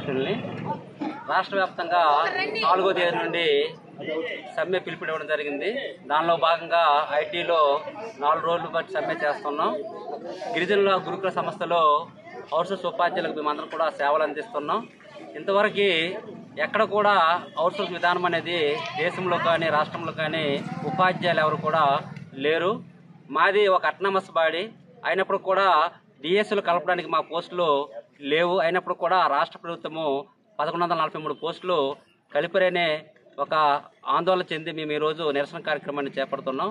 పోస్టుల్ని రాష్ట్ర వ్యాప్తంగా 4వ తేదీ నుండి సమ్మె పిలుపునివ్వడం జరిగింది. దానిలో భాగంగా ఐటీలో 4 రోజులు బట్టి సమ్మె చేస్తున్నాం. గిరిజనుల గురుకుల సంస్థలో అవుట్సోర్స్ ఉపాధ్యాయులకు మేమందరం కూడా సేవలు అందిస్తున్నాం. ఇంతవరకు ఎక్కడ కూడా అవుట్సోర్స్ విధానం అనేది దేశంలో కానీ రాష్ట్రంలో కానీ ఉపాధ్యాయులు ఎవరు కూడా లేరు. మాది ఒక అటానమస్ బాడీ అయినప్పుడు కూడా డిఎస్సీలు కలపడానికి మా పోస్టులు లేవు. అయినప్పుడు కూడా రాష్ట్ర ప్రభుత్వము 1143 పోస్టులు కలిపరనే ఒక ఆందోళన చెంది మేము ఈరోజు నిరసన కార్యక్రమాన్ని చేపడుతున్నాం.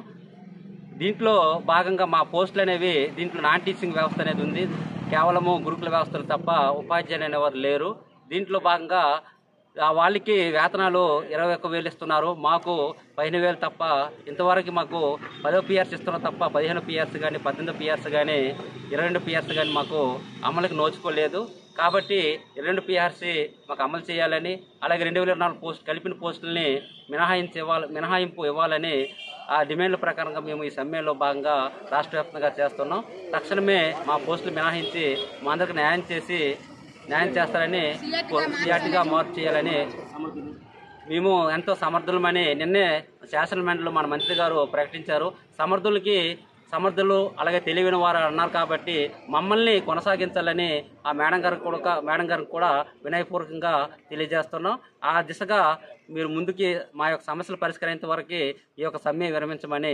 దీంట్లో భాగంగా మా పోస్టులు అనేవి దీంట్లో నాన్ టీచింగ్ వ్యవస్థ అనేది ఉంది. కేవలము గురుకుల వ్యవస్థలు తప్ప ఉపాధ్యాయులు అనేవారు లేరు. దీంట్లో భాగంగా వాళ్ళకి వేతనాలు 21,000 ఇస్తున్నారు, మాకు 15,000 తప్ప. ఇంతవరకు మాకు 10 PRs ఇస్తున్నారు తప్ప 15 PRs కానీ 18 PRs కానీ 22 PRs కానీ మాకు అమలుకి నోచుకోలేదు. కాబట్టి 22 PRs మాకు అమలు చేయాలని, అలాగే 2024 పోస్ట్ కలిపిన పోస్టులని మినహాయింపు ఇవ్వాలని ఆ డిమాండ్ల ప్రకారంగా మేము ఈ సమ్మెలో భాగంగా రాష్ట్ర వ్యాప్తంగా చేస్తున్నాం. తక్షణమే మా పోస్టులు మినహాయించి మా అందరికి న్యాయం చేస్తారని, సిఆర్టీగా మార్పు చేయాలని మేము ఎంతో సమర్థులమని నిన్నే శాసనమండలిలో మన మంత్రి గారు ప్రకటించారు. సమర్థులు అలాగే తెలివైన వారు అన్నారు. కాబట్టి మమ్మల్ని కొనసాగించాలని ఆ మేడం గారికి కూడా వినయపూర్వకంగా తెలియజేస్తున్నాం. ఆ దిశగా మీరు ముందుకి మా యొక్క సమస్యలు పరిష్కరించే వరకు ఈ యొక్క సమ్మె విరమించమని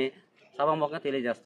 సభాముఖంగా తెలియజేస్తున్నాం.